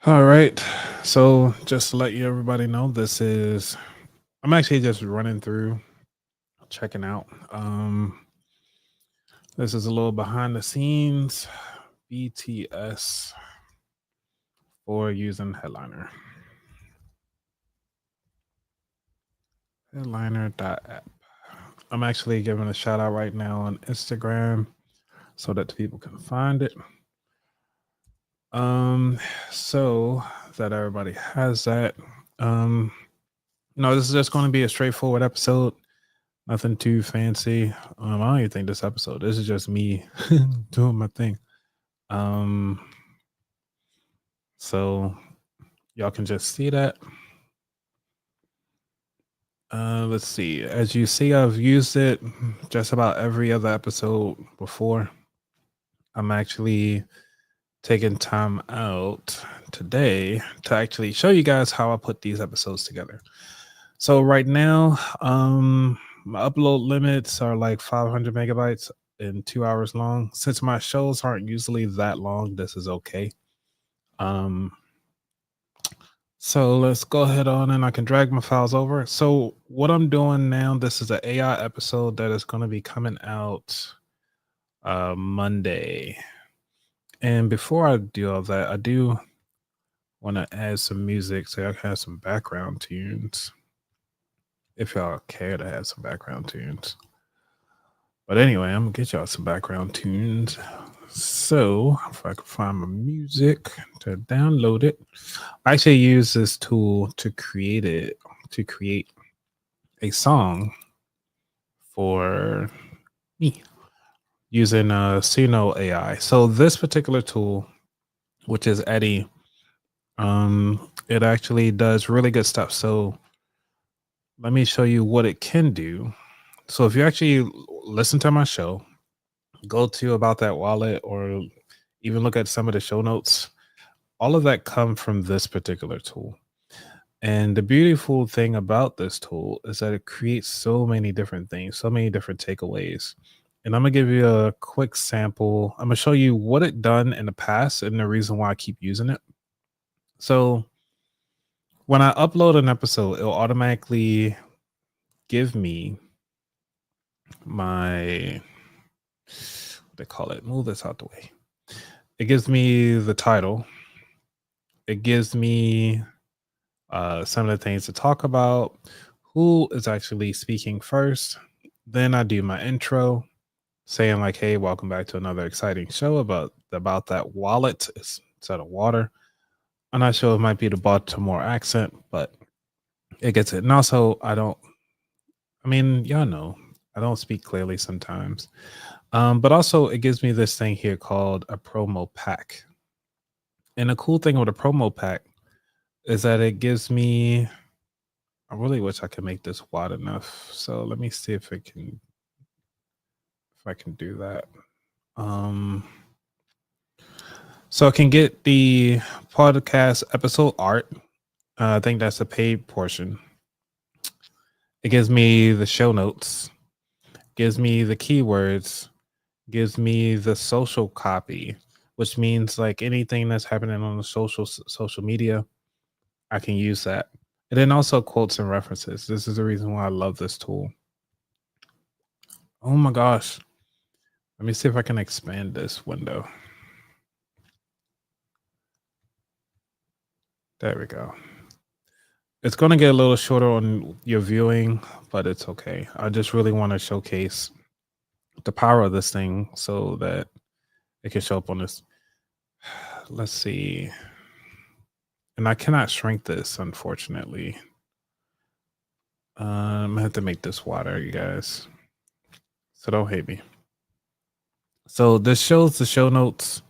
All right. So just to let you everybody know, I'm actually just running through, checking out. This is a little behind the scenes BTS for using Headliner. Headliner.app. I'm actually giving a shout out right now on Instagram so that the people can find it. Um, so that everybody has that. Um, this is just going to be a straightforward episode. Nothing too fancy. I don't even think this episode. This is just me doing my thing. Um, so y'all can just see that. Let's see. As you see, I've used it just about every other episode before. I'm actually taking time out today to actually show you guys how I put these episodes together. So right now, my upload limits are like 500 megabytes and 2 hours long. Since my shows aren't usually that long, this is okay. Um, so let's go ahead on and I can drag my files over. So what I'm doing now, this is an AI episode that is going to be coming out Monday. And before I do all that, I do want to add some music so I can have some background tunes. If y'all care to have some background tunes. But anyway, I'm gonna get y'all some background tunes. So if I can find my music to download it, I actually use this tool to create a song for me using Suno AI. So this particular tool, which is Eddy, it actually does really good stuff. So let me show you what it can do. So if you actually listen to my show, go to About That Wallet or even look at some of the show notes, all of that come from this particular tool. And the beautiful thing about this tool is that it creates so many different things, so many different takeaways. And I'm gonna give you a quick sample. I'm gonna show you what it done in the past and the reason why I keep using it. So when I upload an episode, it'll automatically give me my what they call it. Move this out the way. It gives me the title. It gives me some of the things to talk about, who is actually speaking first. Then I do my intro saying like, hey, welcome back to another exciting show about that wallet instead of water. I'm not sure it might be the Baltimore accent, but it gets it. And also y'all know, I don't speak clearly sometimes. But also it gives me this thing here called a promo pack. And the cool thing with a promo pack is that it gives me, I really wish I could make this wide enough. So let me see if I can do that. So I can get the podcast episode art. I think that's the paid portion. It gives me the show notes, gives me the keywords, gives me the social copy, which means like anything that's happening on the social media, I can use that. And then also quotes and references. This is the reason why I love this tool. Oh my gosh. Let me see if I can expand this window. There we go. It's going to get a little shorter on your viewing, but it's okay. I just really want to showcase the power of this thing so that it can show up on this. Let's see. And I cannot shrink this, unfortunately. I have to make this wider, you guys. So don't hate me. So this shows the show notes.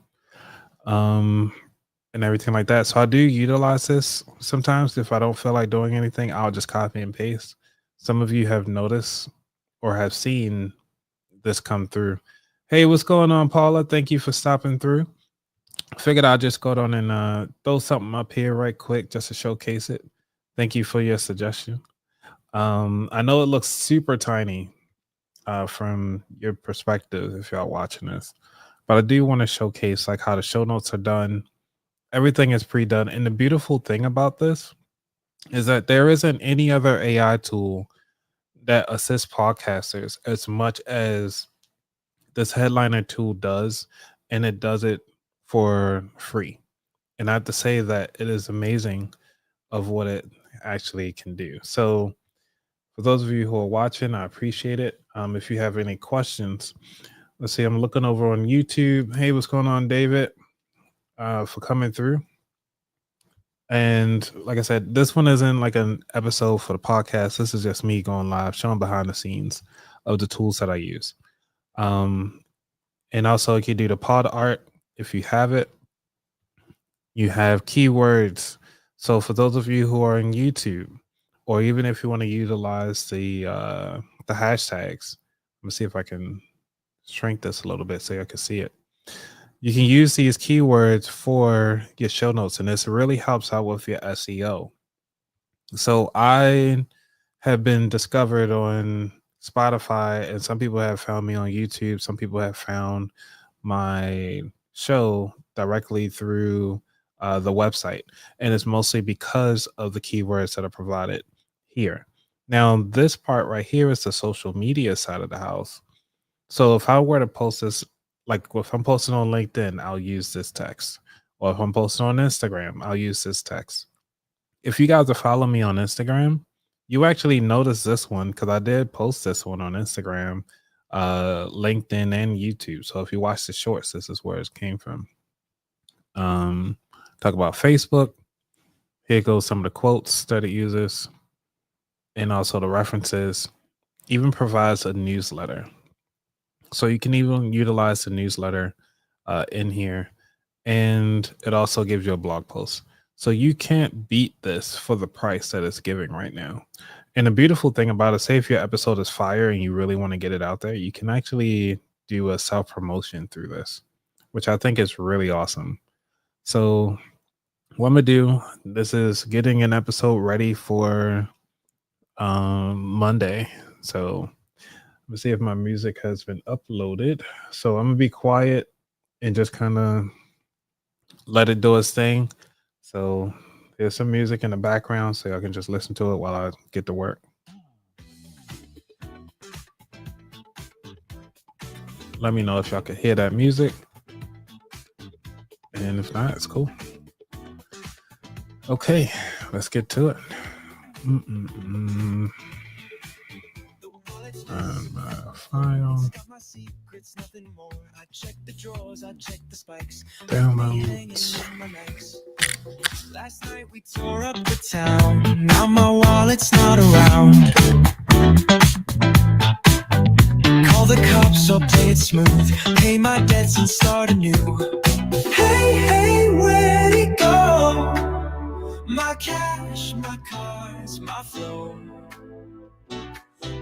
And everything like that. So I do utilize this sometimes. If I don't feel like doing anything, I'll just copy and paste. Some of you have noticed or have seen this come through. Hey, what's going on, Paula? Thank you for stopping through. Figured I'll just go down and throw something up here right quick just to showcase it. Thank you for your suggestion. I know it looks super tiny from your perspective if y'all watching this, but I do want to showcase like how the show notes are done. Everything is pre-done. And the beautiful thing about this is that there isn't any other AI tool that assists podcasters as much as this headliner tool does, and it does it for free. And I have to say that it is amazing of what it actually can do. So for those of you who are watching, I appreciate it. If you have any questions, let's see, I'm looking over on YouTube. Hey, what's going on, David? For coming through. And like I said, this one isn't like an episode for the podcast. This is just me going live, showing behind the scenes of the tools that I use. And also you can do the pod art if you have it. You have keywords. So for those of you who are in YouTube, or even if you want to utilize the hashtags, let me see if I can shrink this a little bit so you can see it. You can use these keywords for your show notes, and this really helps out with your SEO. So I have been discovered on Spotify, and some people have found me on YouTube. Some people have found my show directly through the website, and it's mostly because of the keywords that are provided here. Now, this part right here is the social media side of the house. So if I were to post this, like if I'm posting on LinkedIn, I'll use this text. Or if I'm posting on Instagram, I'll use this text. If you guys are following me on Instagram, you actually notice this one because I did post this one on Instagram, LinkedIn, and YouTube. So if you watch the shorts, this is where it came from. Talk about Facebook. Here goes some of the quotes that it uses, and also the references. Even provides a newsletter. So you can even utilize the newsletter in here, and it also gives you a blog post. So you can't beat this for the price that it's giving right now. And the beautiful thing about it, say if your episode is fire and you really want to get it out there, you can actually do a self-promotion through this, which I think is really awesome. So what I'm gonna do, this is getting an episode ready for Monday. So let's see if my music has been uploaded. So I'm gonna be quiet and just kind of let it do its thing. So there's some music in the background, so I can just listen to it while I get to work. Let me know if y'all can hear that music. And if not, it's cool. Okay, let's get to it. File. Downloads. Last night we tore up the town. Now my wallet's not around. Call the cops or play it smooth. Pay my debts and start anew. Hey, where'd it go? My cash, my cars, my flow.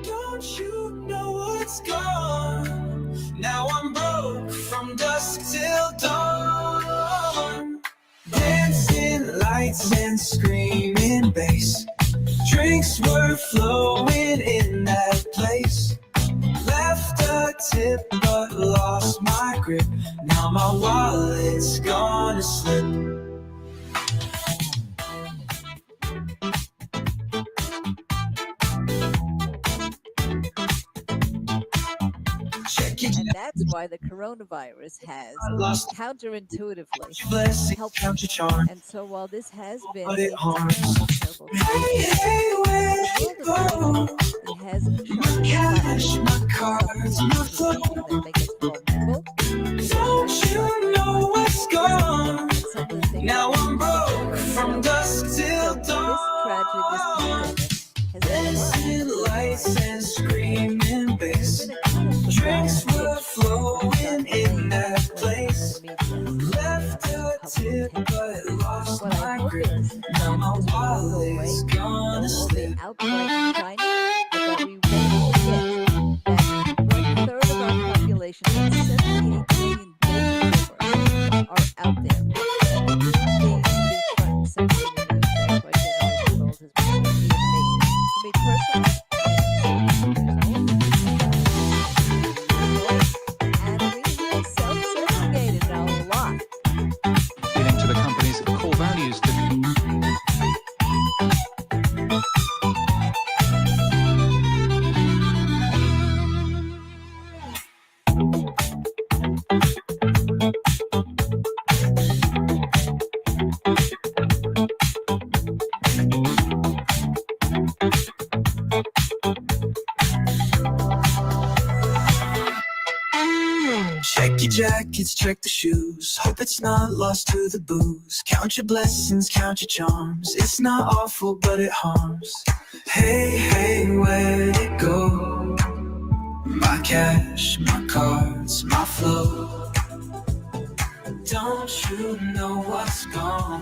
Don't you know what's gone? Now I'm broke from dusk till dawn. Dancing lights and screaming bass. Drinks were flowing in that place. Left a tip but lost my grip. Now my wallet's gonna slip. And that's why the coronavirus has counterintuitively helped. And so while this has been a terrible it has make us vulnerable. Don't you know what's gone? Now I'm broke from dusk till dawn. Dancing lights and screaming bass. Drinks were flowing in that place. Left a tip but lost my grip. Now my wallet's gonna slip. Outbreak China, but we won't forget that 1/3 of our population, 78 million baby boomers, are out there. Being front and center in the news, that's why Generation Gold has been so key to me. To me personally, and we have self-segregated a lot. Getting to the company's jackets, check the shoes. Hope it's not lost to the booze. Count your blessings, count your charms. It's not awful, but it harms. Hey, hey, where'd it go? My cash, my cards, my flow. Don't you know what's gone?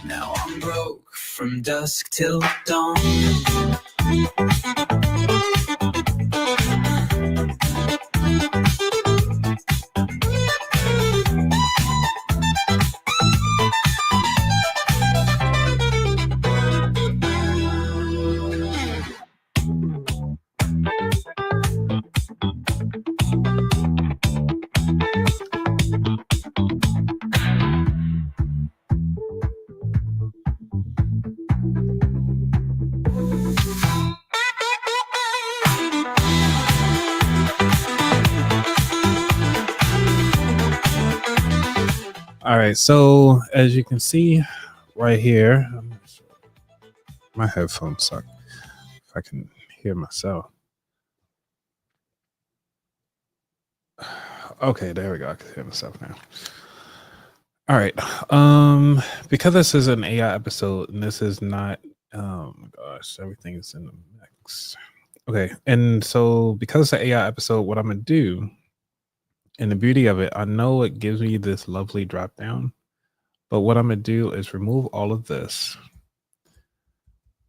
Now I'm broke from dusk till dawn. All right, so as you can see right here, my headphones suck. If I can hear myself. Okay, there we go. I can hear myself now. All right. Because this is an AI episode and this is not, oh my gosh, everything is in the mix. Okay, and so because it's an AI episode, what I'm gonna do, and the beauty of it, I know it gives me this lovely drop down, but what I'm gonna do is remove all of this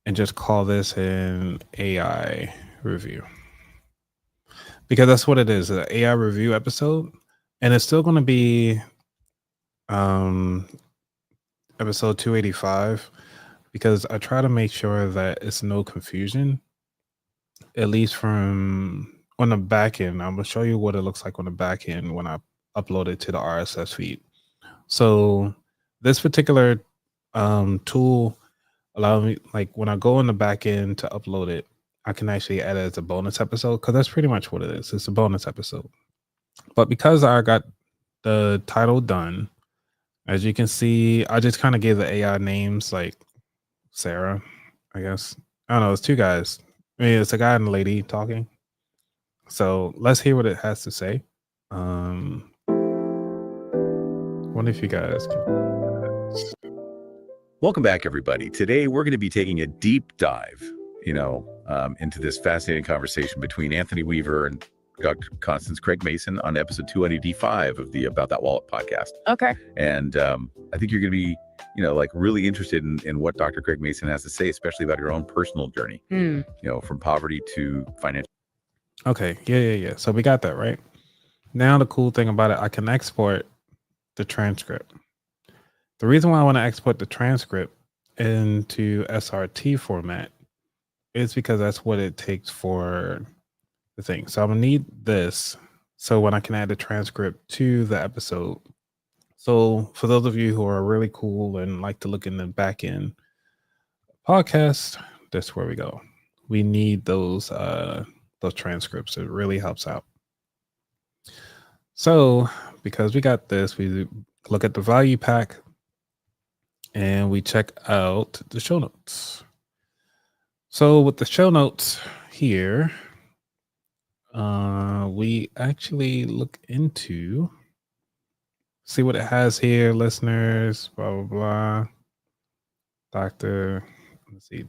and just call this an AI review, because that's what it is, an AI review episode, and it's still gonna be episode 285, because I try to make sure that it's no confusion, at least from on the back end. I'm gonna show you what it looks like on the back end when I upload it to the RSS feed. So this particular tool allows me, like when I go on the back end to upload it, I can actually add it as a bonus episode, because that's pretty much what it is. It's a bonus episode. But because I got the title done, as you can see, I just kind of gave the AI names, like Sarah, I guess. I don't know, it's two guys. I mean, it's a guy and a lady talking. So let's hear what it has to say. Wonder if you guys can. Welcome back, everybody. Today, we're going to be taking a deep dive, into this fascinating conversation between Anthony Weaver and Dr. Constance Craig Mason on episode 285 of the About That Wallet podcast. Okay. And I think you're going to be, really interested in what Dr. Craig Mason has to say, especially about your own personal journey, from poverty to financial. Okay. Yeah. So we got that, right? Now, the cool thing about it, I can export the transcript. The reason why I want to export the transcript into SRT format is because that's what it takes for the thing. So I'm gonna need this so when I can add the transcript to the episode. So for those of you who are really cool and like to look in the back end podcast, that's where we go. We need those transcripts. It really helps out. So because we got this, we look at the value pack and we check out the show notes. So with the show notes here, we actually look into, see what it has here, listeners, blah, blah, blah. Let's see,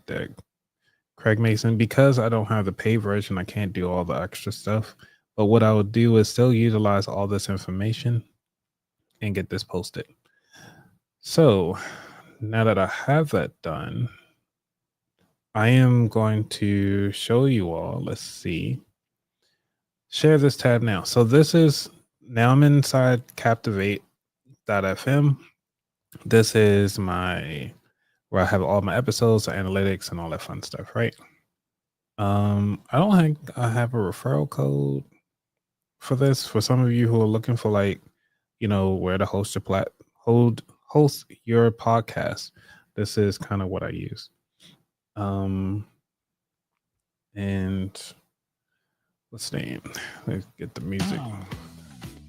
Craig Mason. Because I don't have the paid version, I can't do all the extra stuff. But what I would do is still utilize all this information and get this posted. So now that I have that done, I am going to show you all, let's see, share this tab now. So this is, now I'm inside Captivate.fm. This is where I have all my episodes, analytics, and all that fun stuff, right? I don't think I have a referral code for this. For some of you who are looking for, like, where to host your podcast, this is kind of what I use. And what's the name? Let's get the music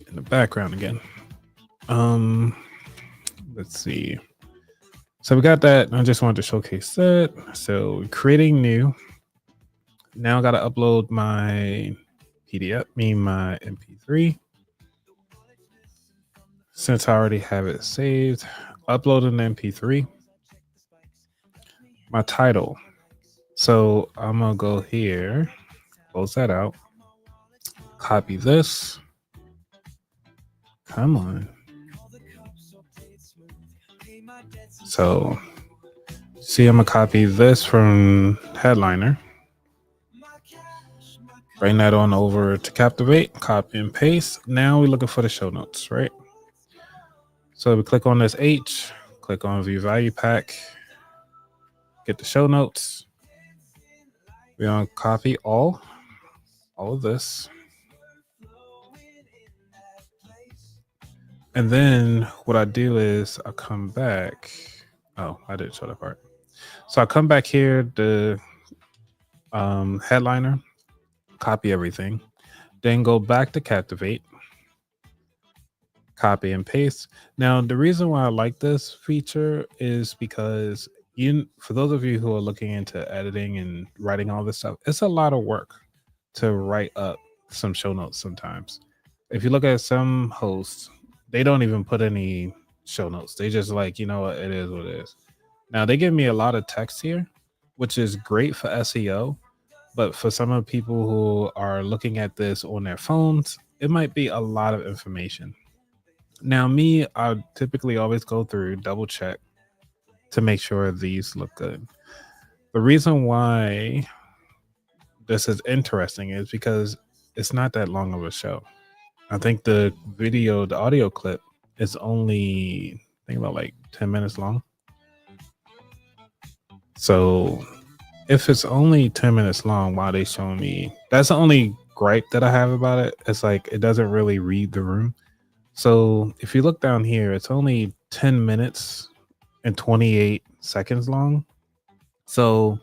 in the background again. Let's see. So we got that. I just wanted to showcase that. So creating new. Now I got to upload my PDF, my MP3. since I already have it saved, upload an MP3. My title. So I'm gonna go here, close that out, copy this. Come on. So see, I'm gonna copy this from Headliner. Bring that on over to Captivate, copy and paste. Now we're looking for the show notes, right? So we click on this H, click on View Value Pack, get the show notes. We're gonna copy all of this. And then what I do is I come back. Oh, I didn't show that part. So I come back here, the Headliner, copy everything, then go back to Captivate, copy and paste. Now, the reason why I like this feature is because for those of you who are looking into editing and writing all this stuff, it's a lot of work to write up some show notes sometimes. If you look at some hosts, they don't even put any show notes. They just like, you know what, it is what it is. Now, they give me a lot of text here, which is great for SEO. But for some of the people who are looking at this on their phones, it might be a lot of information. Now, me, I typically always go through, double check to make sure these look good. The reason why this is interesting is because it's not that long of a show. I think the audio clip is only, I think about like 10 minutes long. So if it's only 10 minutes long, why are they showing me? That's the only gripe that I have about it. It's like it doesn't really read the room. So if you look down here, it's only 10 minutes and 28 seconds long. So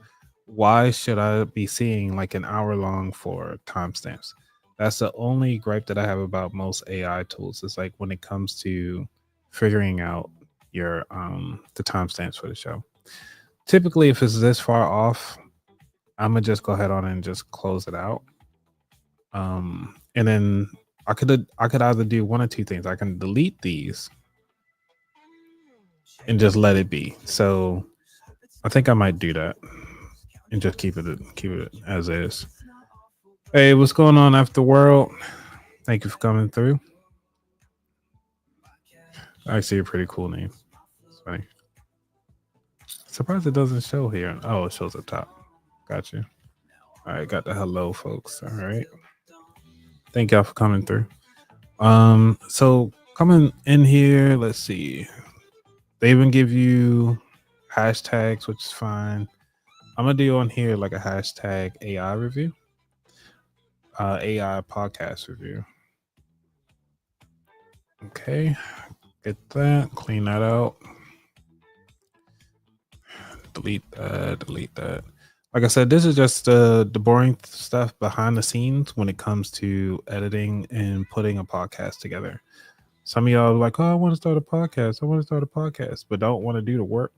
why should I be seeing like an hour long for timestamps? That's the only gripe that I have about most AI tools. It's like when it comes to figuring out your the timestamps for the show. Typically, if it's this far off, I'm gonna just go ahead on and just close it out. And then I could either do one or two things. I can delete these and just let it be. So I think I might do that and just keep it as is. Hey, what's going on, After World? Thank you for coming through. I see a pretty cool name. It's funny. Surprised it doesn't show here. Oh, it shows up top. Got you. All right, got the hello, folks. All right. Thank y'all for coming through. So coming in here, let's see. They even give you hashtags, which is fine. I'm gonna do on here like a hashtag AI review, AI podcast review. Okay, get that, clean that out, delete that. Like I said, this is just the boring stuff behind the scenes when it comes to editing and putting a podcast together. Some of y'all are like, oh, I want to start a podcast, but don't want to do the work.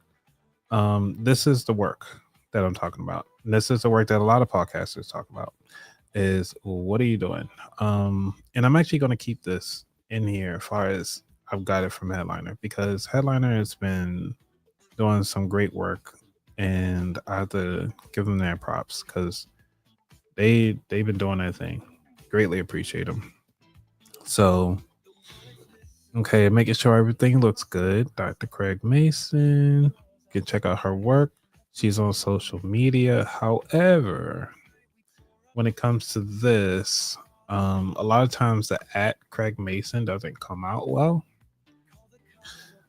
This is the work that I'm talking about. And this is the work that a lot of podcasters talk about is what are you doing? And I'm actually going to keep this in here as far as I've got it from Headliner, because Headliner has been doing some great work and I have to give them their props because they've been doing their thing. Greatly appreciate them. So, okay, making sure everything looks good. Dr. Craig Mason, you can check out her work. She's on social media. However, when it comes to this, a lot of times the @Craig Mason doesn't come out well.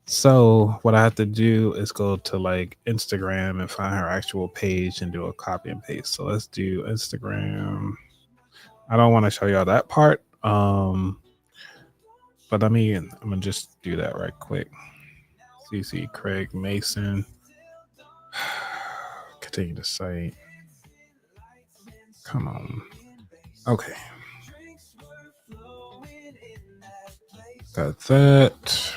So what I have to do is go to like Instagram and find her actual page and do a copy and paste. So let's do Instagram. I don't want to show y'all that part. But I'm gonna just do that right quick. CC Craig Mason. Continue the site. Come on. Okay. Got that.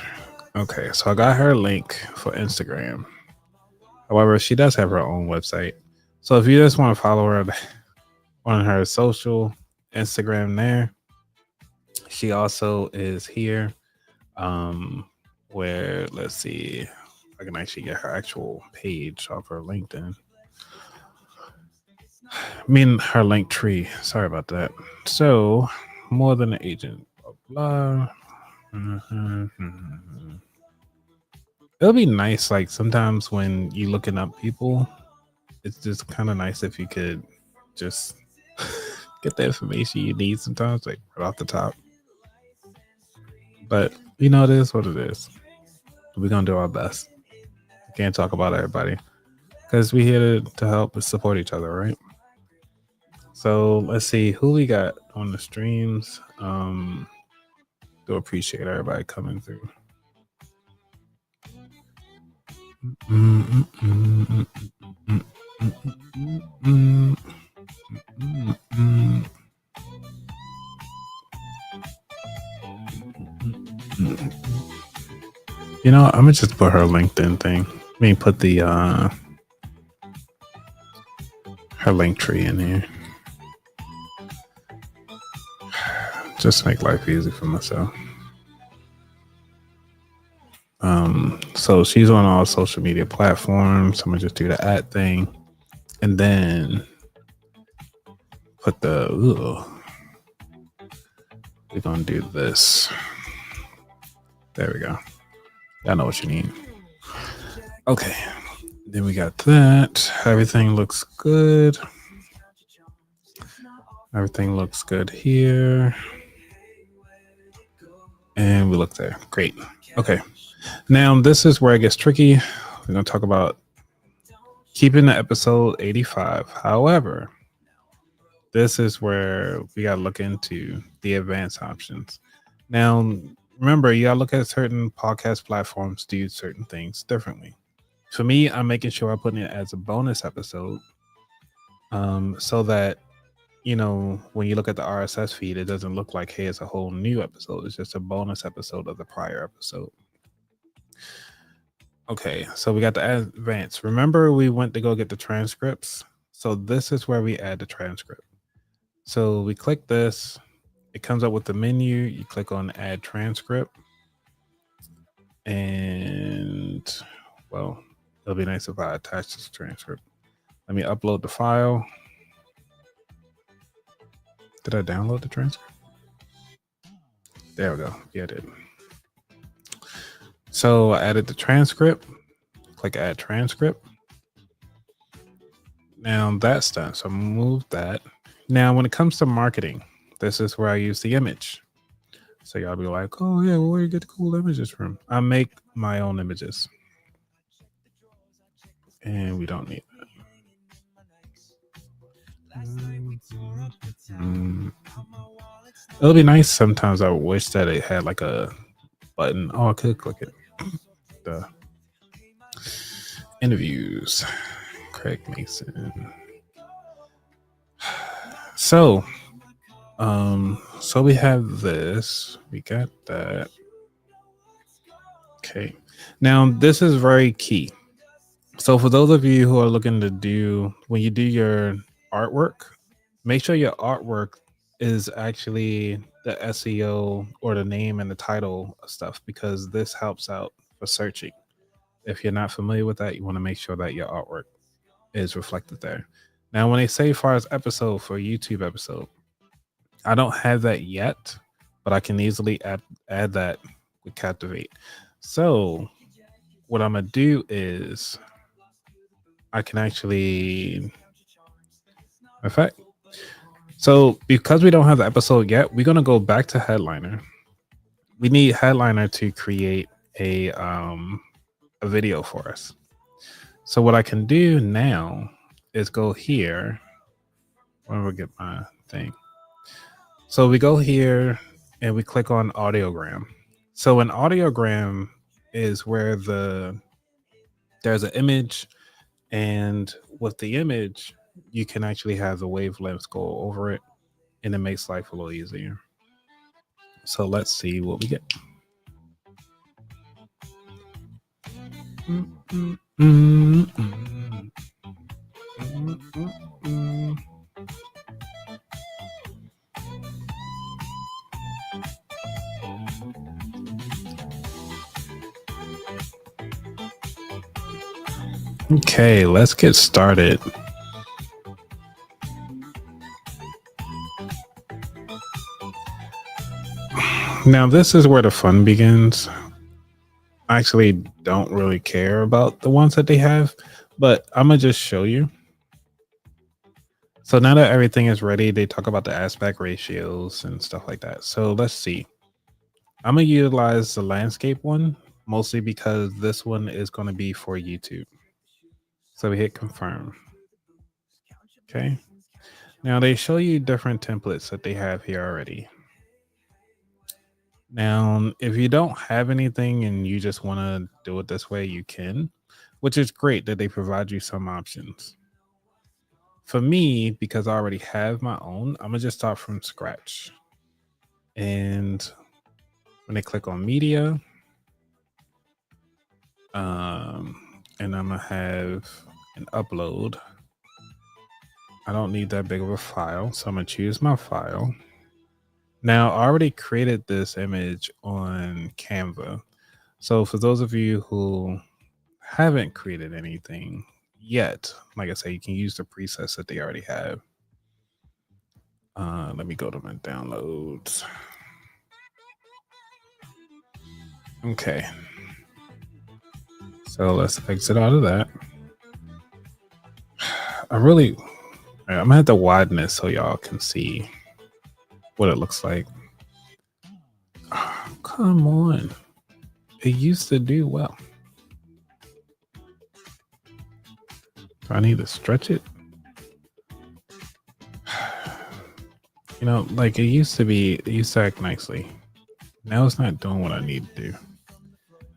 Okay, so I got her link for Instagram. However, she does have her own website. So if you just want to follow her on her social Instagram there, she also is here. where let's see, I can actually get her actual page off her LinkedIn. I mean her link tree. Sorry about that. So more than an agent. Blah blah. It'll be nice, like sometimes when you looking up people, it's just kind of nice if you could just get the information you need sometimes, like right off the top. But you know, it is what it is. We're gonna do our best. Can't talk about everybody because we're here to help and support each other, right? So let's see who we got on the streams. Do appreciate everybody coming through. You know, I'm gonna just put her LinkedIn thing. I mean, put the her link tree in here. Just to make life easy for myself. So she's on all social media platforms. I'm gonna just do the @ thing, and then put the. We're gonna do this. There we go. I know what you need. Okay. Then we got that. Everything looks good. Everything looks good here. And we look there. Great. Okay. Now this is where it gets tricky. We're going to talk about keeping the episode 85. However, this is where we got to look into the advanced options. Now, remember, you got to look at certain podcast platforms do certain things differently. For me, I'm making sure I put it as a bonus episode so that, you know, when you look at the RSS feed, it doesn't look like, hey, it's a whole new episode. It's just a bonus episode of the prior episode. Okay, so we got the advance. Remember, we went to go get the transcripts. So this is where we add the transcript. So we click this. It comes up with the menu. You click on add transcript. And, well, it'll be nice if I attach this transcript. Let me upload the file. Did I download the transcript? There we go. Yeah, I did. So I added the transcript. Click add transcript. Now that's done. So move that. Now, when it comes to marketing, this is where I use the image. So y'all be like, oh yeah, well, where you get the cool images from? I make my own images. And we don't need that. It'll be nice sometimes. I wish that it had like a button. Oh, I could click it. The interviews, Craig Mason. So we have this. We got that. Okay. Now this is very key. So for those of you who are looking to do, when you do your artwork, make sure your artwork is actually the SEO or the name and the title of stuff, because this helps out for searching. If you're not familiar with that, you want to make sure that your artwork is reflected there. Now, when they say far as episode for YouTube episode, I don't have that yet, but I can easily add that with Captivate. So what I'm going to do is I can actually, in fact, so because we don't have the episode yet, we're going to go back to Headliner. We need Headliner to create a video for us. So what I can do now is go here. Where do I get my thing? So we go here and we click on audiogram. So an audiogram is where there's an image, and with the image, you can actually have the wavelengths go over it, and it makes life a little easier. So let's see what we get. Okay, let's get started. Now, this is where the fun begins. I actually don't really care about the ones that they have, but I'm going to just show you. So now that everything is ready, they talk about the aspect ratios and stuff like that. So let's see. I'm going to utilize the landscape one, mostly because this one is going to be for YouTube. So we hit confirm. Okay. Now they show you different templates that they have here already. Now, if you don't have anything and you just want to do it this way, you can, which is great that they provide you some options. For me, because I already have my own, I'm gonna just start from scratch. And when I click on media, and I'm gonna have an upload. I don't need that big of a file, so I'm gonna choose my file. Now, I already created this image on Canva. So for those of you who haven't created anything yet, like I say, you can use the presets that they already have. Let me go to my downloads. Okay. So let's exit out of that. I'm gonna have to widen this so y'all can see what it looks like. Oh, come on. It used to do well. Do I need to stretch it? You know, like it used to act nicely. Now it's not doing what I need to do.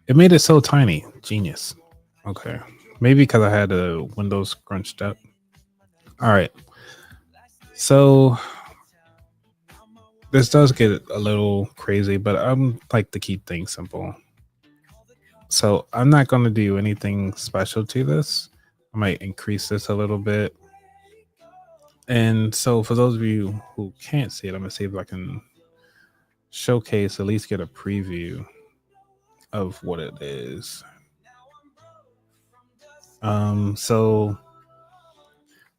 It made it so tiny. Genius. Okay. Maybe because I had the windows scrunched up. All right. So this does get a little crazy, but I'm like to keep things simple. So I'm not going to do anything special to this. I might increase this a little bit. And so for those of you who can't see it, I'm going to see if I can showcase, at least get a preview of what it is. So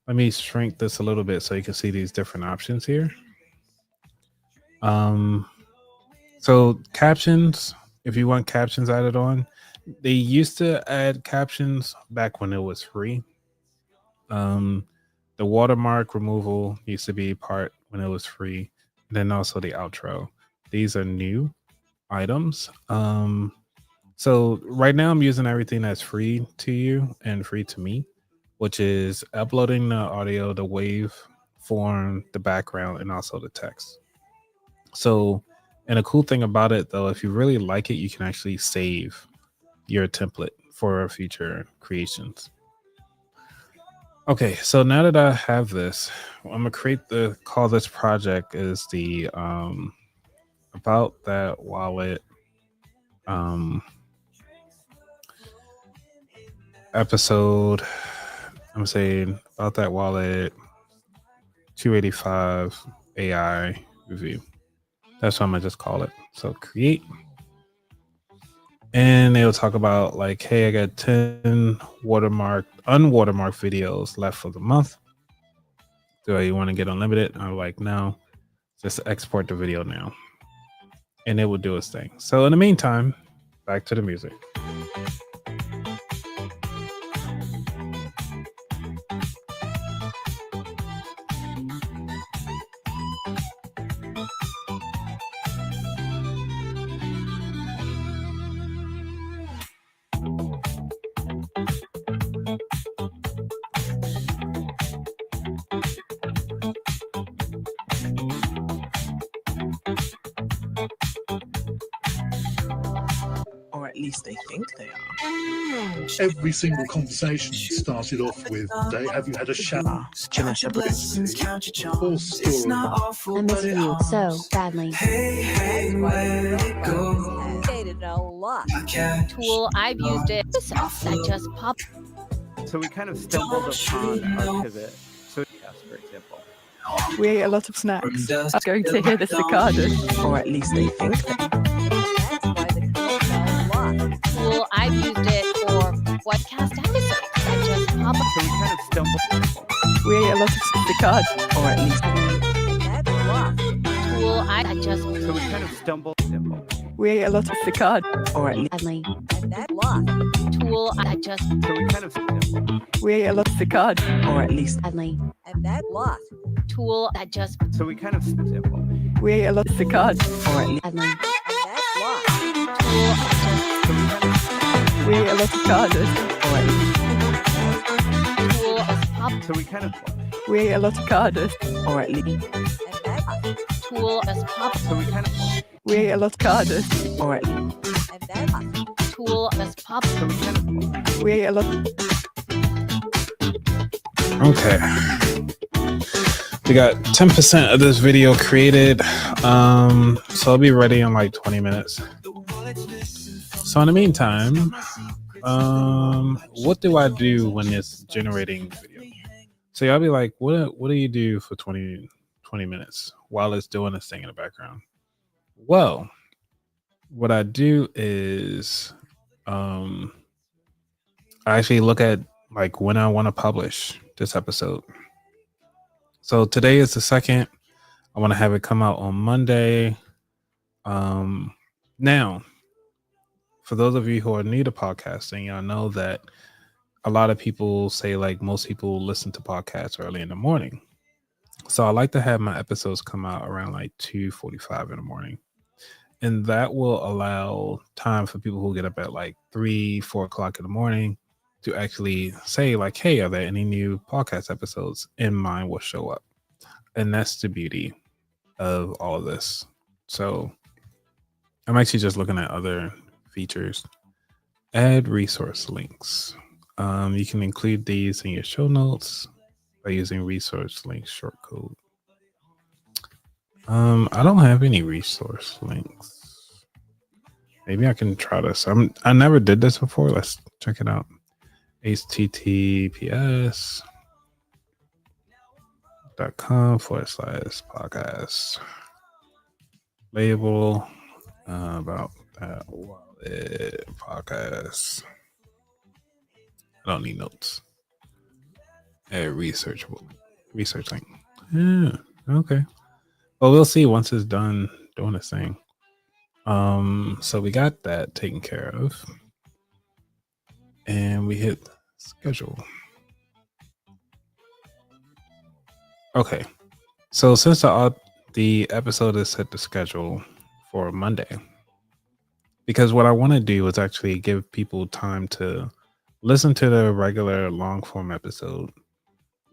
let me shrink this a little bit so you can see these different options here. So captions, if you want captions added on, they used to add captions back when it was free. The watermark removal used to be part when it was free. And then also the outro. These are new items. So right now I'm using everything that's free to you and free to me, which is uploading the audio, the wave form, the background, and also the text. So, and a cool thing about it though, if you really like it, you can actually save your template for future creations. Okay, so now that I have this, I'm gonna call this project is the About That Wallet episode. I'm saying About That Wallet 285 AI review. That's what I'm gonna just call it. So create. And they'll talk about like, hey, I got 10 unwatermarked videos left for the month. Do you want to get unlimited? I'm like, no, just export the video now. And it will do its thing. So in the meantime, back to the music. Or at least they think they are. Every single conversation started off with, have you had a shower? Je ne sais plus. Whole story. I miss you so badly. That's why I updated a lot. Tool, I've used it. That just popped. So we kind of stumbled upon our pivot. So yes, for example. We ate a lot of snacks. I'm going to hear the cicadas. Or at least they think they are. That's why the tool fell a lot. Tool, I've used it for podcast episodes. That pop. So we kind of stumbled. We ate a lot of the card. Or at least That block. Tool I just So we kind of stumbled. We ate a lot of the card. or at least Eddy. And that block. Tool I just So we kind of stumbled. We ate a lot of the card. or at least Eddy. And that block. Tool I just So we kind of stumbled. We ate a lot of the card. or at least Eddy. And that block. Tool I just So we kind of We ate a lot of cards. or at least tool as pop. so we kind of We ate a lot of cards. or at least And that block. Tool as pop. so we kind of We ate a lot of cards. or at least And that block. Tool as pop. so we kind of We ate a lot. Okay. We got 10% of this video created. So I'll be ready in like 20 minutes. So in the meantime, what do I do when it's generating video? So y'all be like, what do you do for 20 minutes while it's doing this thing in the background? Well, what I do is I actually look at like when I want to publish this episode. So today is the 2nd. I want to have it come out on Monday. Now, for those of you who are new to podcasting, y'all know that a lot of people say like most people listen to podcasts early in the morning. So I like to have my episodes come out around like 2:45 in the morning. And that will allow time for people who get up at like 3-4 o'clock in the morning to actually say like, hey, are there any new podcast episodes? And mine will show up. And that's the beauty of all of this. So I'm actually just looking at other features. Add resource links. You can include these in your show notes by using resource link shortcode. I don't have any resource links. Maybe I can try this. I never did this before. Let's check it out. https.com/podcast label about that wallet podcast. I don't need notes. Add research link. Yeah, okay. Well, we'll see once it's done doing this thing. So we got that taken care of. And we hit schedule. Okay. So since the episode is set to schedule for Monday, because what I want to do is actually give people time to listen to the regular long form episode.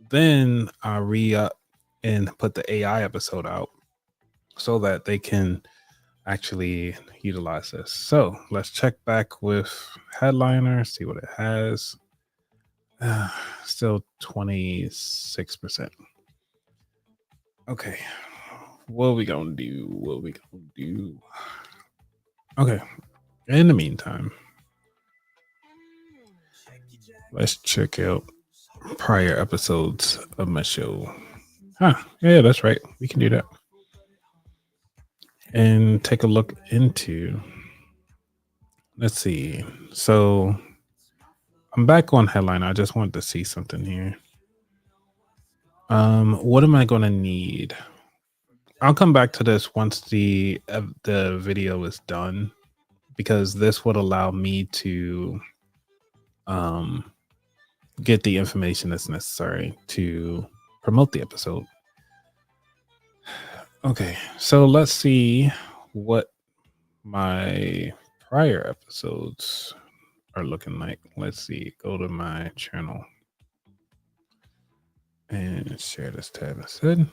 Then I re-up and put the AI episode out so that they can actually utilize this. So let's check back with Headliner, see what it has. Still 26%. Okay. What are we gonna do? Okay. In the meantime, let's check out prior episodes of my show. Yeah, that's right. We can do that. And take a look into, let's see. So I'm back on Headliner. I just wanted to see something here. What am I going to need? I'll come back to this once the video is done, because this would allow me to get the information that's necessary to promote the episode. Okay, so let's see what my prior episodes are looking like. Let's see, go to my channel and share this tab instead.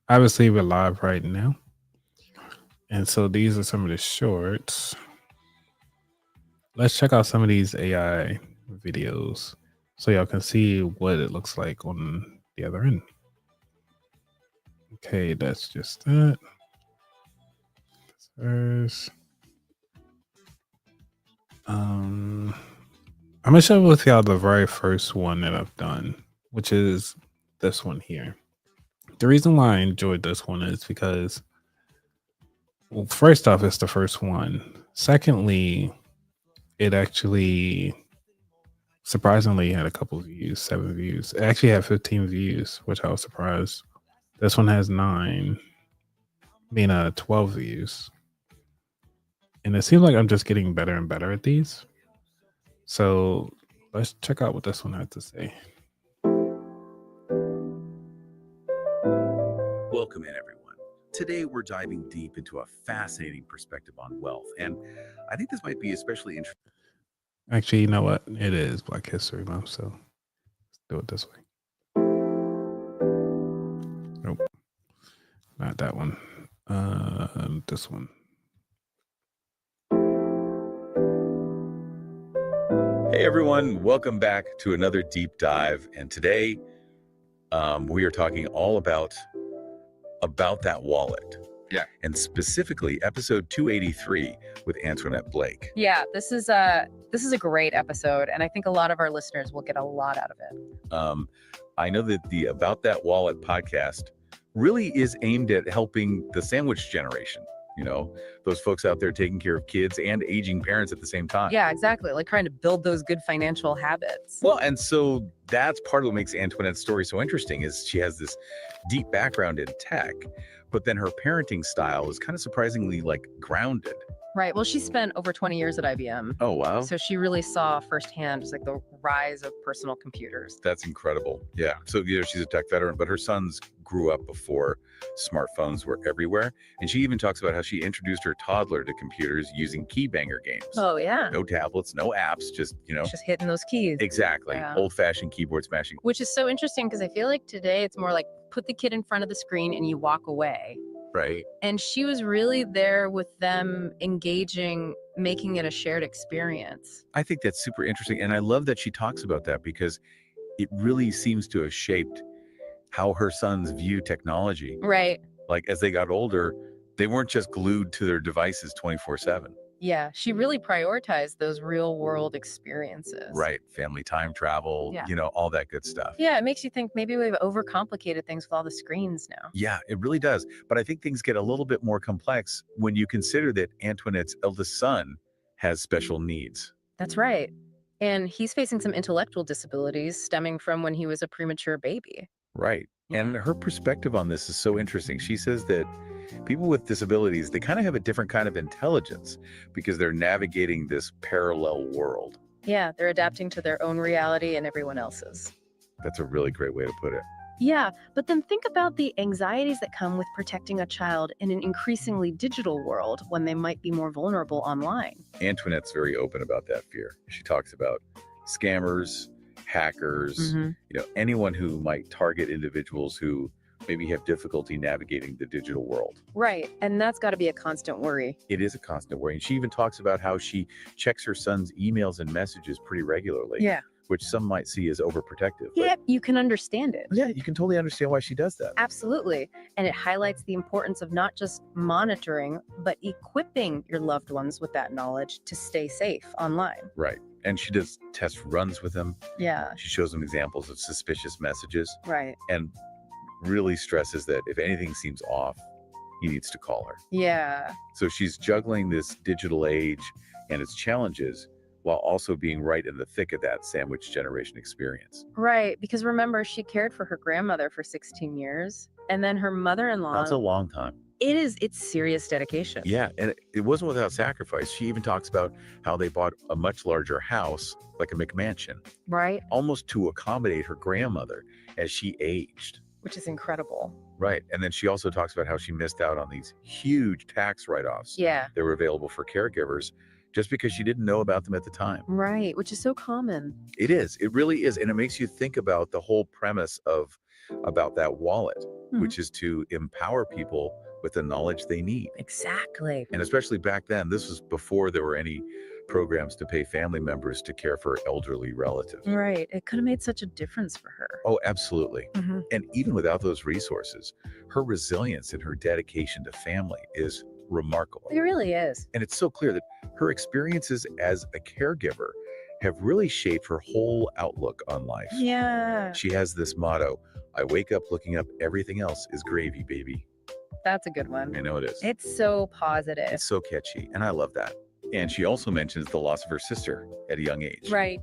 Obviously, we're live right now. And so these are some of the shorts. Let's check out some of these AI videos so y'all can see what it looks like on the other end. Okay, that's just that. There's I'm gonna share with y'all the very first one that I've done, which is this one here. The reason why I enjoyed this one is because, well, first off, it's the first one. Secondly, it actually Surprisingly, it had a couple views, 7 views. It actually had 15 views, which I was surprised. This one has 9, being 12 views. And it seems like I'm just getting better and better at these. So let's check out what this one had to say. Welcome in, everyone. Today, we're diving deep into a fascinating perspective on wealth. And I think this might be especially interesting. Actually, you know what? It is Black History Month, so let's do it this way. Nope. Not that one. This one. Hey, everyone. Welcome back to another deep dive. And today, we are talking all about that wallet. Yeah. And specifically episode 283 with Antoinette Blake. Yeah, this is a great episode, and I think a lot of our listeners will get a lot out of it. I know that the About That Wallet podcast really is aimed at helping the sandwich generation. You know, those folks out there taking care of kids and aging parents at the same time. Yeah, exactly. Like trying to build those good financial habits. Well, and so that's part of what makes Antoinette's story so interesting is she has this deep background in tech, but then her parenting style is kind of surprisingly like grounded. Right. Well, she spent over 20 years at IBM. Oh, wow. So she really saw firsthand just like the rise of personal computers. That's incredible. Yeah. So, you know, she's a tech veteran, but her sons grew up before smartphones were everywhere. And she even talks about how she introduced her toddler to computers using key banger games. Oh, yeah. No tablets, no apps, just, you know. Just hitting those keys. Exactly. Yeah. Old-fashioned keyboard smashing. Which is so interesting because I feel like today it's more like put the kid in front of the screen and you walk away. Right. And she was really there with them, engaging, making it a shared experience. I think that's super interesting. And I love that she talks about that because it really seems to have shaped how her sons view technology. Right. Like as they got older, they weren't just glued to their devices 24/7. Yeah, she really prioritized those real world experiences. Right. Family time travel, Yeah. you know, all that good stuff. Yeah, it makes you think maybe we've overcomplicated things with all the screens now. Yeah, it really does. But I think things get a little bit more complex when you consider that Antoinette's eldest son has special needs. That's right. And he's facing some intellectual disabilities stemming from when he was a premature baby. Right. And her perspective on this is so interesting. She says that people with disabilities, they kind of have a different kind of intelligence because they're navigating this parallel world. Yeah, they're adapting to their own reality and everyone else's. That's a really great way to put it. Yeah, but then think about the anxieties that come with protecting a child in an increasingly digital world when they might be more vulnerable online. Antoinette's very open about that fear. She talks about scammers, hackers, you know, anyone who might target individuals who maybe have difficulty navigating the digital world. Right, and that's got to be a constant worry. It is a constant worry. And she even talks about how she checks her son's emails and messages pretty regularly. Yeah. Which some might see as overprotective. Yeah, you can understand it. Yeah, you can totally understand why she does that. Absolutely. And it highlights the importance of not just monitoring, but equipping your loved ones with that knowledge to stay safe online. Right. And she does test runs with them. Yeah. She shows them examples of suspicious messages. Right. And really stresses that if anything seems off, he needs to call her. Yeah. So she's juggling this digital age and its challenges while also being right in the thick of that sandwich generation experience. Right. Because remember, she cared for her grandmother for 16 years. And then her mother-in-law. That's a long time. It's serious dedication. Yeah. And it wasn't without sacrifice. She even talks about how they bought a much larger house, like a McMansion. Right. Almost to accommodate her grandmother as she aged. Which is incredible. Right. And then she also talks about how she missed out on these huge tax write-offs. Yeah. That were available for caregivers just because she didn't know about them at the time. Right. Which is so common. It is. It really is. And it makes you think about the whole premise of About That Wallet, which is to empower people with the knowledge they need. Exactly. And especially back then, this was before there were any programs to pay family members to care for elderly relatives. Right. It could have made such a difference for her. Oh, absolutely. And even without those resources, her resilience and her dedication to family is remarkable. It really is. And it's so clear that her experiences as a caregiver have really shaped her whole outlook on life. Yeah. She has this motto, I wake up looking up, everything else is gravy, baby. That's a good one. I know it is. It's so positive. It's so catchy, and I love that. And she also mentions the loss of her sister at a young age. Right.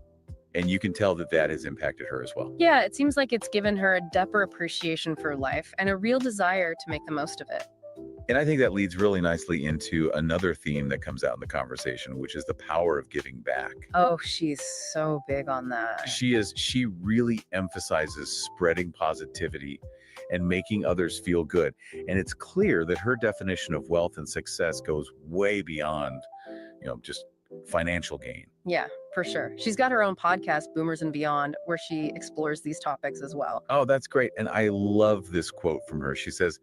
And you can tell that that has impacted her as well. Yeah, it seems like it's given her a deeper appreciation for life and a real desire to make the most of it. And I think that leads really nicely into another theme that comes out in the conversation, which is the power of giving back. Oh, she's so big on that. She really emphasizes spreading positivity and making others feel good. And it's clear that her definition of wealth and success goes way beyond, just financial gain. Yeah, for sure. She's got her own podcast, Boomers and Beyond, where she explores these topics as well. Oh, that's great. And I love this quote from her. She says,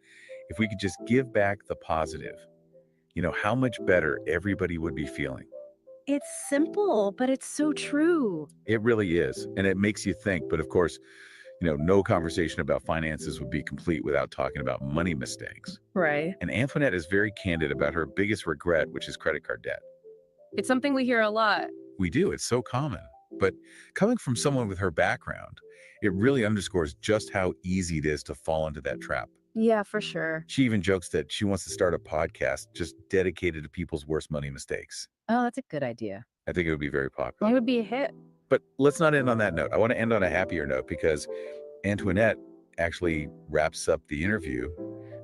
if we could just give back the positive, how much better everybody would be feeling. It's simple, but it's so true. It really is. And it makes you think. But of course, no conversation about finances would be complete without talking about money mistakes. Right. And Antoinette is very candid about her biggest regret, which is credit card debt. It's something we hear a lot. We do. It's so common. But coming from someone with her background, it really underscores just how easy it is to fall into that trap. Yeah, for sure. She even jokes that she wants to start a podcast just dedicated to people's worst money mistakes. Oh, that's a good idea. I think it would be very popular. It would be a hit. But let's not end on that note. I want to end on a happier note because Antoinette actually wraps up the interview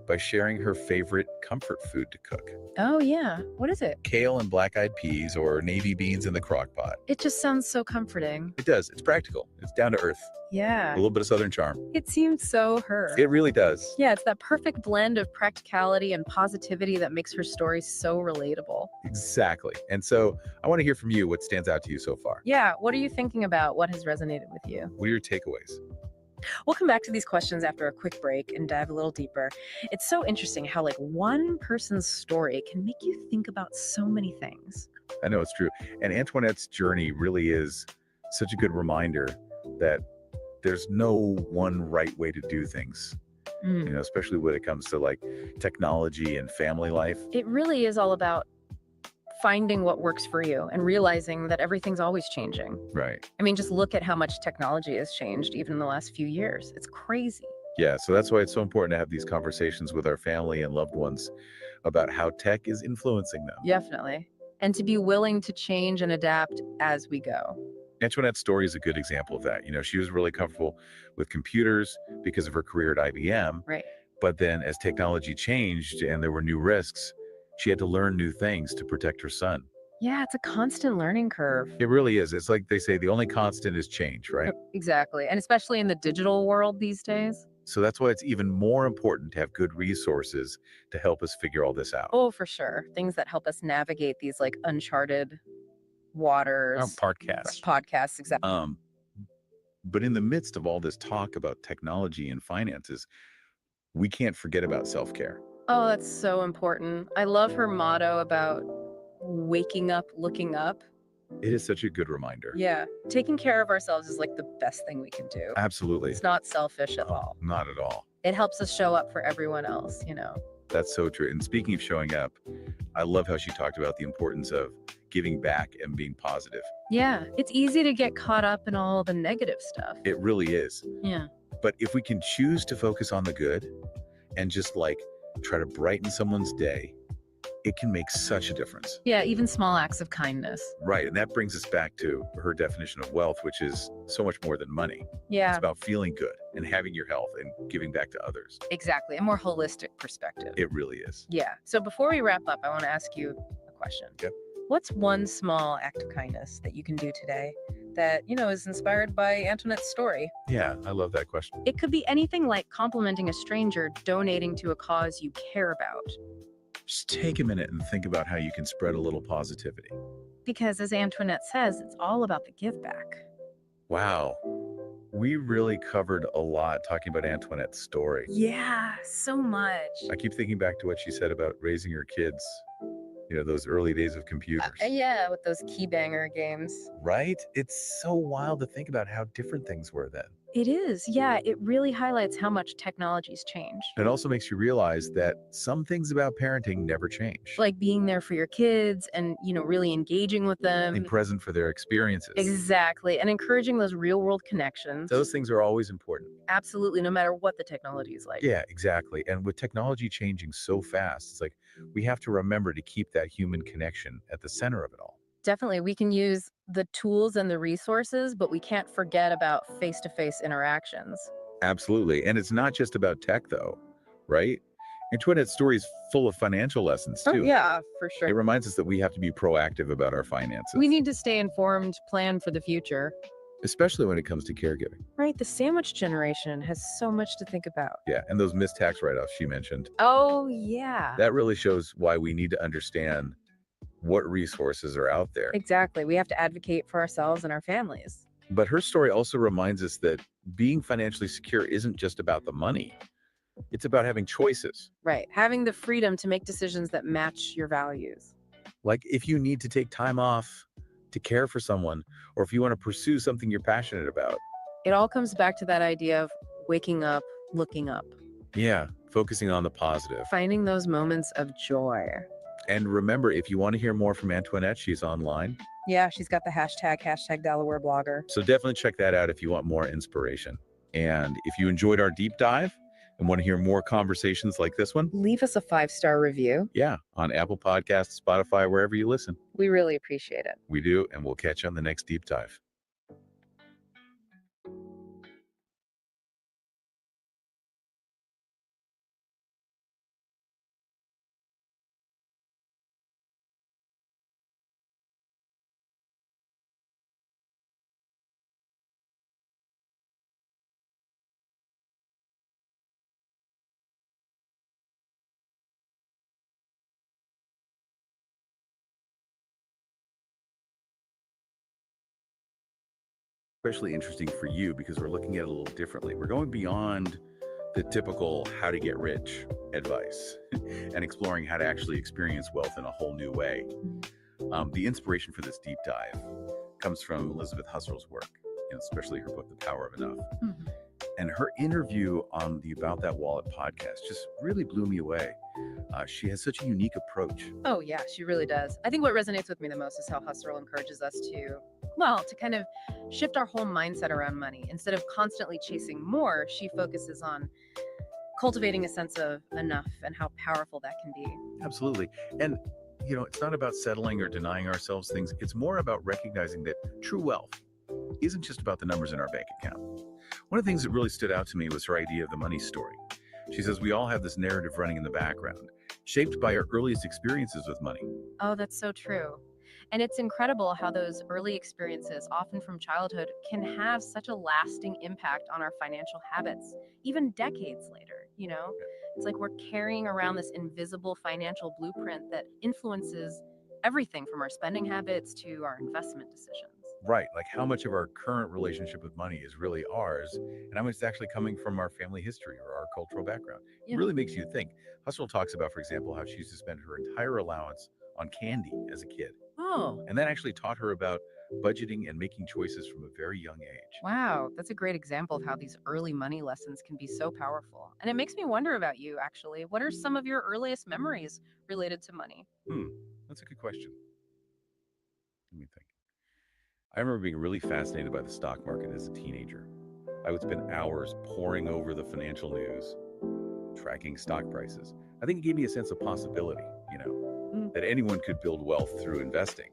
by sharing her favorite comfort food to cook. Oh, yeah. What is it? Kale and black-eyed peas or navy beans in the crock pot. It just sounds so comforting. It does. It's practical. It's down to earth. Yeah. A little bit of Southern charm. It seems so her. It really does. Yeah, it's that perfect blend of practicality and positivity that makes her story so relatable. Exactly. And so I want to hear from you what stands out to you so far. Yeah, what are you thinking about? What has resonated with you? What are your takeaways? We'll come back to these questions after a quick break and dive a little deeper. It's so interesting how one person's story can make you think about so many things. I know it's true. And Antoinette's journey really is such a good reminder that there's no one right way to do things. Especially when it comes to technology and family life. It really is all about finding what works for you and realizing that everything's always changing. Right. I mean, just look at how much technology has changed even in the last few years. It's crazy. Yeah, so that's why it's so important to have these conversations with our family and loved ones about how tech is influencing them. Definitely. And to be willing to change and adapt as we go. Antoinette's story is a good example of that. She was really comfortable with computers because of her career at IBM. Right. But then as technology changed and there were new risks, she had to learn new things to protect her son. Yeah, it's a constant learning curve. It really is. It's like they say, the only constant is change, right? Exactly. And especially in the digital world these days. So that's why it's even more important to have good resources to help us figure all this out. Oh, for sure. Things that help us navigate these uncharted waters. Podcasts, exactly. But in the midst of all this talk about technology and finances, we can't forget about self-care. Oh, that's so important. I love her motto about waking up, looking up. It is such a good reminder. Yeah. Taking care of ourselves is the best thing we can do. Absolutely. It's not selfish at all. Not at all. It helps us show up for everyone else, That's so true. And speaking of showing up, I love how she talked about the importance of giving back and being positive. Yeah. It's easy to get caught up in all the negative stuff. It really is. Yeah. But if we can choose to focus on the good and just try to brighten someone's day, it can make such a difference. Yeah, even small acts of kindness. Right. And that brings us back to her definition of wealth, which is so much more than money. Yeah. It's about feeling good and having your health and giving back to others. Exactly. A more holistic perspective. It really is. Yeah. So before we wrap up, I want to ask you a question. Yep. What's one small act of kindness that you can do today that, is inspired by Antoinette's story? Yeah, I love that question. It could be anything like complimenting a stranger, donating to a cause you care about. Just take a minute and think about how you can spread a little positivity. Because as Antoinette says, it's all about the give back. Wow. We really covered a lot talking about Antoinette's story. Yeah, so much. I keep thinking back to what she said about raising her kids, those early days of computers. Yeah, with those key banger games. Right? It's so wild to think about how different things were then. It is. Yeah, it really highlights how much technology's changed. It also makes you realize that some things about parenting never change. Like being there for your kids and, really engaging with them. Being present for their experiences. Exactly. And encouraging those real world connections. Those things are always important. Absolutely, no matter what the technology is like. Yeah, exactly. And with technology changing so fast, it's we have to remember to keep that human connection at the center of it all. Definitely, we can use the tools and the resources, but we can't forget about face-to-face interactions. Absolutely. And it's not just about tech, though, right? Antoinette's story is full of financial lessons, too. Yeah, for sure. It reminds us that we have to be proactive about our finances. We need to stay informed, plan for the future. Especially when it comes to caregiving. Right, the sandwich generation has so much to think about. Yeah, and those missed tax write-offs she mentioned. Oh, yeah. That really shows why we need to understand what resources are out there. Exactly. We have to advocate for ourselves and our families. But her story also reminds us that being financially secure isn't just about the money. It's about having choices. Right, having the freedom to make decisions that match your values. Like if you need to take time off to care for someone, or if you want to pursue something you're passionate about. It all comes back to that idea of waking up, looking up. Yeah, focusing on the positive. Finding those moments of joy. And remember, if you want to hear more from Antoinette, she's online. Yeah, she's got the hashtag Delaware blogger. So definitely check that out if you want more inspiration. And if you enjoyed our deep dive and want to hear more conversations like this one, leave us a 5-star review. Yeah, on Apple Podcasts, Spotify, wherever you listen. We really appreciate it. We do, and we'll catch you on the next deep dive. Especially interesting for you because we're looking at it a little differently. We're going beyond the typical how to get rich advice and exploring how to actually experience wealth in a whole new way. The inspiration for this deep dive comes from Elizabeth Husserl's work, especially her book, The Power of Enough. And her interview on the About That Wallet podcast just really blew me away. She has such a unique approach. Oh, yeah, she really does. I think what resonates with me the most is how Husserl encourages us to kind of shift our whole mindset around money. Instead of constantly chasing more, she focuses on cultivating a sense of enough and how powerful that can be. Absolutely. And, it's not about settling or denying ourselves things. It's more about recognizing that true wealth isn't just about the numbers in our bank account. One of the things that really stood out to me was her idea of the money story. She says we all have this narrative running in the background, shaped by our earliest experiences with money. Oh, that's so true. And it's incredible how those early experiences, often from childhood, can have such a lasting impact on our financial habits, even decades later, It's like we're carrying around this invisible financial blueprint that influences everything from our spending habits to our investment decisions. Right, like how much of our current relationship with money is really ours, and how much is actually coming from our family history or our cultural background. Yeah. It really makes you think. Husserl talks about, for example, how she used to spend her entire allowance on candy as a kid. Oh, And that actually taught her about budgeting and making choices from a very young age. wow. That's a great example of how these early money lessons can be so powerful. And it makes me wonder about you, actually. What are some of your earliest memories related to money? That's a good question. Let me think. I remember being really fascinated by the stock market as a teenager. I would spend hours poring over the financial news, tracking stock prices. I think it gave me a sense of possibility, that anyone could build wealth through investing.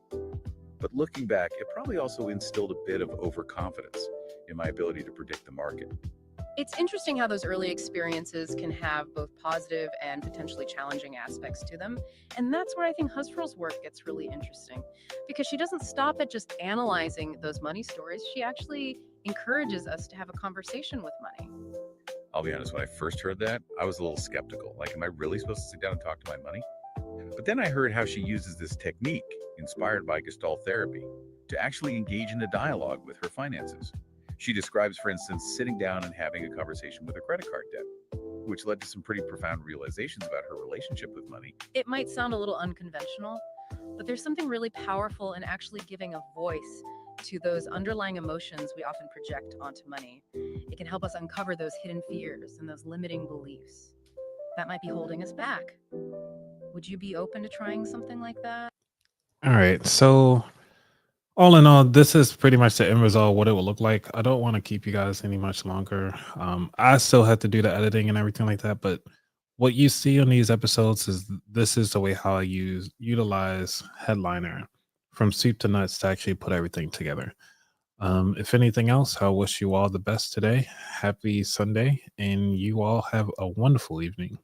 But looking back, it probably also instilled a bit of overconfidence in my ability to predict the market. It's interesting how those early experiences can have both positive and potentially challenging aspects to them. And that's where I think Husserl's work gets really interesting, because she doesn't stop at just analyzing those money stories. She actually encourages us to have a conversation with money. I'll be honest, when I first heard that, I was a little skeptical. Like, am I really supposed to sit down and talk to my money? But then I heard how she uses this technique, inspired by Gestalt therapy, to actually engage in a dialogue with her finances. She describes, for instance, sitting down and having a conversation with her credit card debt, which led to some pretty profound realizations about her relationship with money. It might sound a little unconventional, but there's something really powerful in actually giving a voice to those underlying emotions we often project onto money. It can help us uncover those hidden fears and those limiting beliefs that might be holding us back. Would you be open to trying something like that? All right. So, all in all, this is pretty much the end result, what it will look like. I don't want to keep you guys any much longer. I still have to do the editing and everything like that, but what you see on these episodes is this is the way how I utilize Headliner from soup to nuts to actually put everything together. If anything else, I wish you all the best today. Happy Sunday, and you all have a wonderful evening.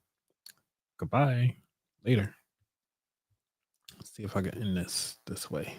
Goodbye. Later. Let's see if I can end this way.